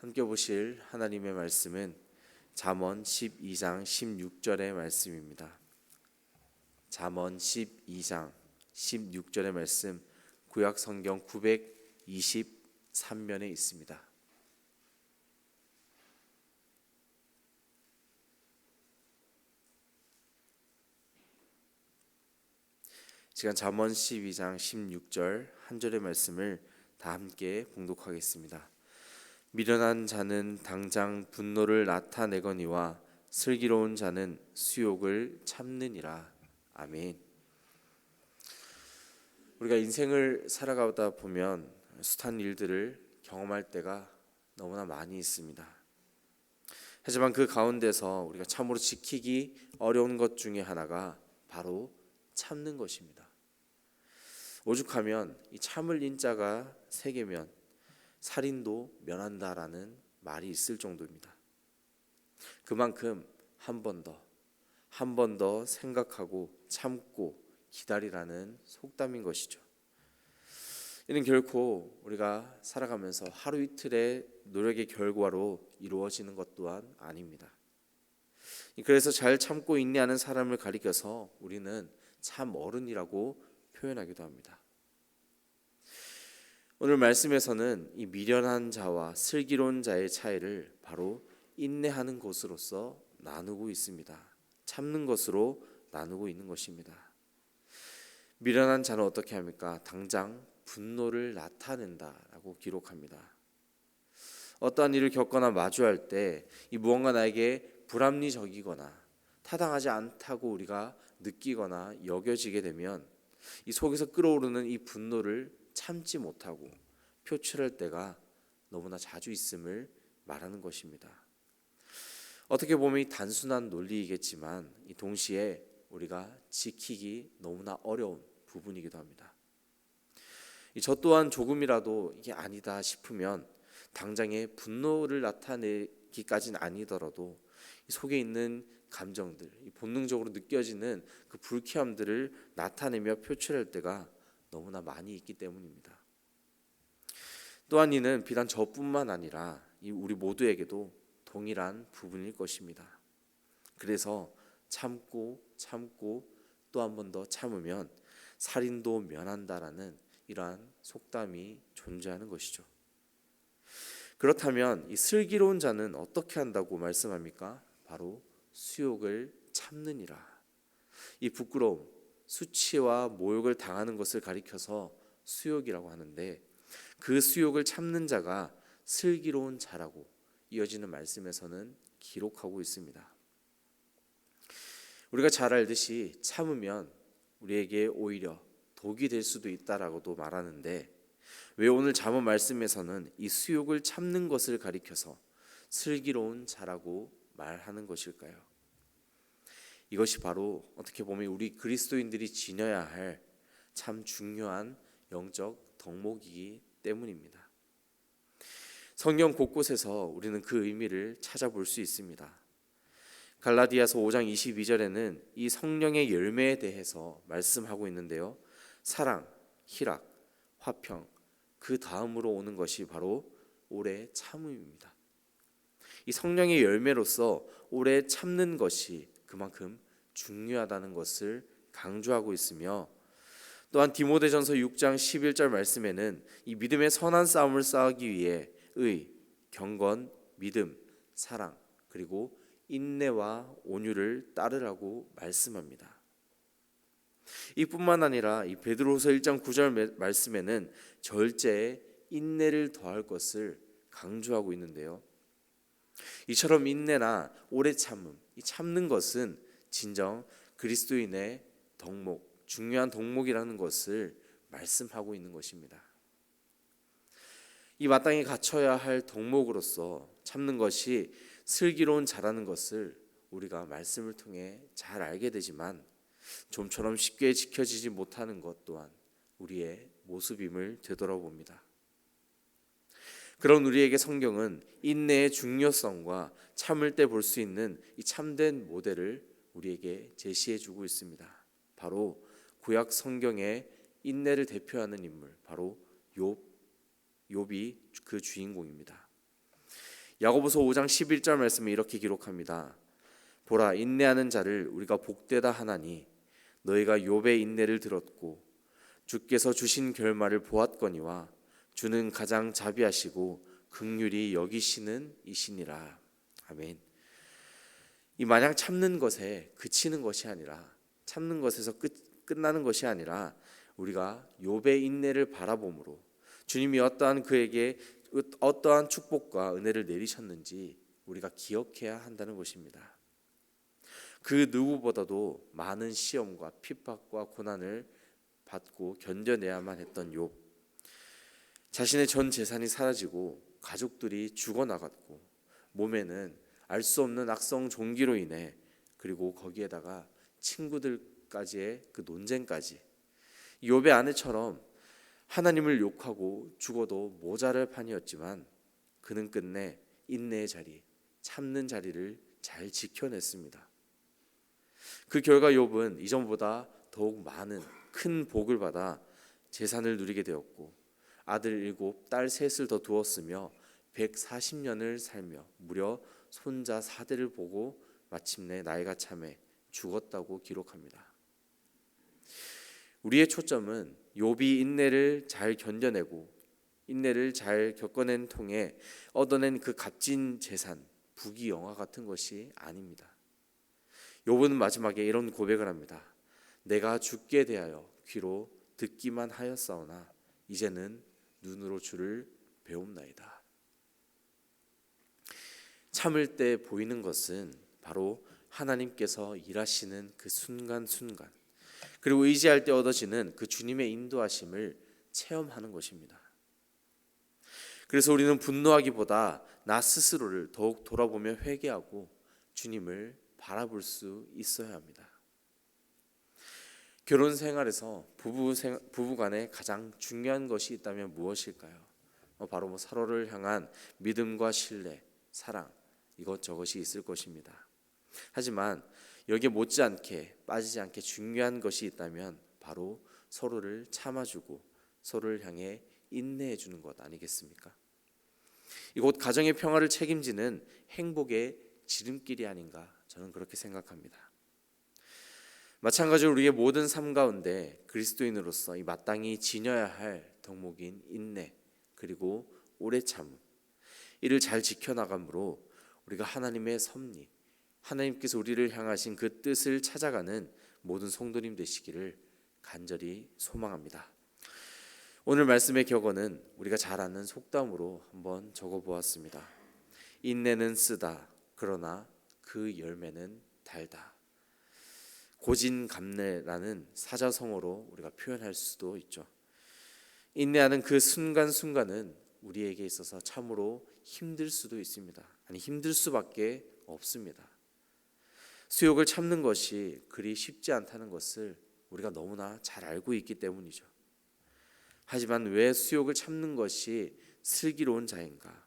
함께 보실 하나님의 말씀은 잠언 12장 16절의 말씀입니다. 잠언 12장 16절의 말씀, 구약 성경 923면에 있습니다. 시간 잠언 12장 16절 한 절의 말씀을 다 함께 봉독하겠습니다. 미련한 자는 당장 분노를 나타내거니와 슬기로운 자는 수욕을 참느니라. 아멘. 우리가 인생을 살아가다 보면 숱한 일들을 경험할 때가 너무나 많이 있습니다. 하지만 그 가운데서 우리가 참으로 지키기 어려운 것 중에 하나가 바로 참는 것입니다. 오죽하면 이 참을 인자가 세 개면 살인도 면한다라는 말이 있을 정도입니다. 그만큼 한 번 더 생각하고 참고 기다리라는 속담인 것이죠. 이는 결코 우리가 살아가면서 하루 이틀의 노력의 결과로 이루어지는 것 또한 아닙니다. 그래서 잘 참고 인내하는 사람을 가리켜서 우리는 참 어른이라고 표현하기도 합니다. 오늘 말씀에서는 이 미련한 자와 슬기로운 자의 차이를 바로 인내하는 것으로서 나누고 있습니다. 참는 것으로 나누고 있는 것입니다. 미련한 자는 어떻게 합니까? 당장 분노를 나타낸다라고 기록합니다. 어떠한 일을 겪거나 마주할 때 이 무언가 나에게 불합리적이거나 타당하지 않다고 우리가 느끼거나 여겨지게 되면 이 속에서 끓어오르는 이 분노를 참지 못하고 표출할 때가 너무나 자주 있음을 말하는 것입니다. 어떻게 보면 이 단순한 논리이겠지만 이 동시에 우리가 지키기 너무나 어려운 부분이기도 합니다. 저 또한 조금이라도 이게 아니다 싶으면 당장의 분노를 나타내기까지는 아니더라도 속에 있는 감정들, 본능적으로 느껴지는 그 불쾌함들을 나타내며 표출할 때가 너무나 많이 있기 때문입니다. 또한 이는 비단 저뿐만 아니라 우리 모두에게도 동일한 부분일 것입니다. 그래서 참고 또 한 번 더 참으면 살인도 면한다라는 이러한 속담이 존재하는 것이죠. 그렇다면 이 슬기로운 자는 어떻게 한다고 말씀합니까? 바로 수욕을 참느니라. 이 부끄러움, 수치와 모욕을 당하는 것을 가리켜서 수욕이라고 하는데 그 수욕을 참는 자가 슬기로운 자라고 이어지는 말씀에서는 기록하고 있습니다. 우리가 잘 알듯이 참으면 우리에게 오히려 독이 될 수도 있다라고도 말하는데 왜 오늘 잠언 말씀에서는 이 수욕을 참는 것을 가리켜서 슬기로운 자라고 말하는 것일까요? 이것이 바로 어떻게 보면 우리 그리스도인들이 지녀야 할 참 중요한 영적 덕목이기 때문입니다. 성경 곳곳에서 우리는 그 의미를 찾아볼 수 있습니다. 갈라디아서 5장 22절에는 이 성령의 열매에 대해서 말씀하고 있는데요. 사랑, 희락, 화평, 그 다음으로 오는 것이 바로 오래 참음입니다. 이 성령의 열매로서 오래 참는 것이 그만큼 중요하다는 것을 강조하고 있으며 또한 디모데전서 6장 11절 말씀에는 이 믿음의 선한 싸움을 싸우기 위해 의, 경건, 믿음, 사랑 그리고 인내와 온유를 따르라고 말씀합니다. 이뿐만 아니라 이 베드로후서 1장 9절 말씀에는 절제에 인내를 더할 것을 강조하고 있는데요. 이처럼 인내나 오래 참음, 이 참는 것은 진정 그리스도인의 덕목, 중요한 덕목이라는 것을 말씀하고 있는 것입니다. 이 마땅히 갖춰야 할 덕목으로서 참는 것이 슬기로운 자라는 것을 우리가 말씀을 통해 잘 알게 되지만 좀처럼 쉽게 지켜지지 못하는 것 또한 우리의 모습임을 되돌아봅니다. 그런 우리에게 성경은 인내의 중요성과 참을 때 볼 수 있는 이 참된 모델을 우리에게 제시해주고 있습니다. 바로 구약 성경의 인내를 대표하는 인물, 바로 욥이 그 주인공입니다. 야고보서 5장 11절 말씀에 이렇게 기록합니다. 보라, 인내하는 자를 우리가 복되다 하나니 너희가 욥의 인내를 들었고 주께서 주신 결말을 보았거니와 주는 가장 자비하시고 긍휼히 여기시는 이시니라. 아멘. 이 마냥 참는 것에 그치는 것이 아니라, 참는 것에서 끝나는 것이 아니라 우리가 욥의 인내를 바라봄으로 주님이 그에게 어떠한 축복과 은혜를 내리셨는지 우리가 기억해야 한다는 것입니다. 그 누구보다도 많은 시험과 핍박과 고난을 받고 견뎌내야만 했던 욥. 자신의 전 재산이 사라지고 가족들이 죽어나갔고 몸에는 알 수 없는 악성 종기로 인해, 그리고 거기에다가 친구들까지의 그 논쟁까지, 욥의 아내처럼 하나님을 욕하고 죽어도 모자랄 판이었지만 그는 끝내 인내의 자리, 참는 자리를 잘 지켜냈습니다. 그 결과 욥은 이전보다 더욱 많은 큰 복을 받아 재산을 누리게 되었고 아들 7, 딸 3을 더 두었으며 140년을 살며 무려 손자 4대를 보고 마침내 나이가 참해 죽었다고 기록합니다. 우리의 초점은 욥이 인내를 잘 견뎌내고 인내를 잘 겪어낸 통해 얻어낸 그 값진 재산, 부귀 영화 같은 것이 아닙니다. 욥은 마지막에 이런 고백을 합니다. 내가 주께 대하여 귀로 듣기만 하였사오나 이제는 눈으로 주를 배움나이다. 참을 때 보이는 것은 바로 하나님께서 일하시는 그 순간순간, 그리고 의지할 때 얻어지는 그 주님의 인도하심을 체험하는 것입니다. 그래서 우리는 분노하기보다 나 스스로를 더욱 돌아보며 회개하고 주님을 바라볼 수 있어야 합니다. 결혼 생활에서 부부 간에 가장 중요한 것이 있다면 무엇일까요? 바로 서로를 향한 믿음과 신뢰, 사랑, 이것저것이 있을 것입니다. 하지만 여기에 못지않게 빠지지 않게 중요한 것이 있다면 바로 서로를 참아주고 서로를 향해 인내해 주는 것 아니겠습니까? 이곳 가정의 평화를 책임지는 행복의 지름길이 아닌가, 저는 그렇게 생각합니다. 마찬가지로 우리의 모든 삶 가운데 그리스도인으로서 이 마땅히 지녀야 할 덕목인 인내, 그리고 오래 참음, 이를 잘 지켜나감으로 우리가 하나님의 섭리, 하나님께서 우리를 향하신 그 뜻을 찾아가는 모든 성도님 되시기를 간절히 소망합니다. 오늘 말씀의 격언은 우리가 잘 아는 속담으로 한번 적어보았습니다. 인내는 쓰다, 그러나 그 열매는 달다. 고진감래라는 사자성어로 우리가 표현할 수도 있죠. 인내하는 그 순간순간은 우리에게 있어서 참으로 힘들 수도 있습니다. 아니, 힘들 수밖에 없습니다. 수욕을 참는 것이 그리 쉽지 않다는 것을 우리가 너무나 잘 알고 있기 때문이죠. 하지만 왜 수욕을 참는 것이 슬기로운 자인가?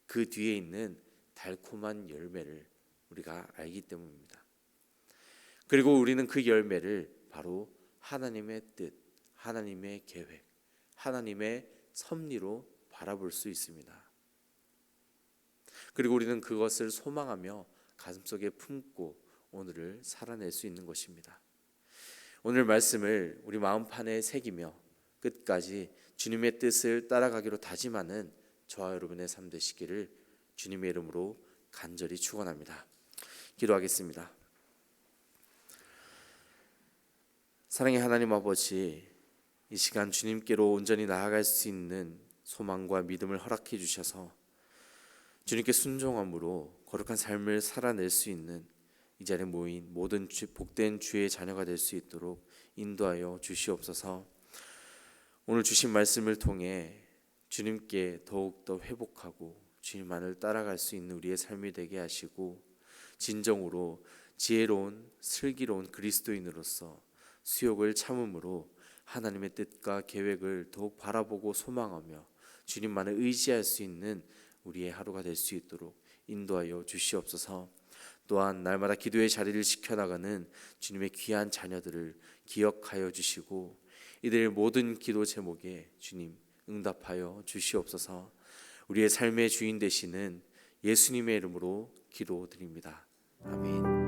그 뒤에 있는 달콤한 열매를 우리가 알기 때문입니다. 그리고 우리는 그 열매를 바로 하나님의 뜻, 하나님의 계획, 하나님의 섭리로 바라볼 수 있습니다. 그리고 우리는 그것을 소망하며 가슴속에 품고 오늘을 살아낼 수 있는 것입니다. 오늘 말씀을 우리 마음판에 새기며 끝까지 주님의 뜻을 따라가기로 다짐하는 저와 여러분의 삶 되시기를 주님의 이름으로 간절히 축원합니다. 기도하겠습니다. 사랑의 하나님 아버지, 이 시간 주님께로 온전히 나아갈 수 있는 소망과 믿음을 허락해 주셔서 주님께 순종함으로 거룩한 삶을 살아낼 수 있는 이 자리에 모인 모든 복된 주의 자녀가 될 수 있도록 인도하여 주시옵소서. 오늘 주신 말씀을 통해 주님께 더욱더 회복하고 주님만을 따라갈 수 있는 우리의 삶이 되게 하시고 진정으로 지혜로운 슬기로운 그리스도인으로서 수욕을 참음으로 하나님의 뜻과 계획을 더욱 바라보고 소망하며 주님만을 의지할 수 있는 우리의 하루가 될 수 있도록 인도하여 주시옵소서. 또한 날마다 기도의 자리를 지켜나가는 주님의 귀한 자녀들을 기억하여 주시고 이들의 모든 기도 제목에 주님 응답하여 주시옵소서. 우리의 삶의 주인 되시는 예수님의 이름으로 기도드립니다. 아멘.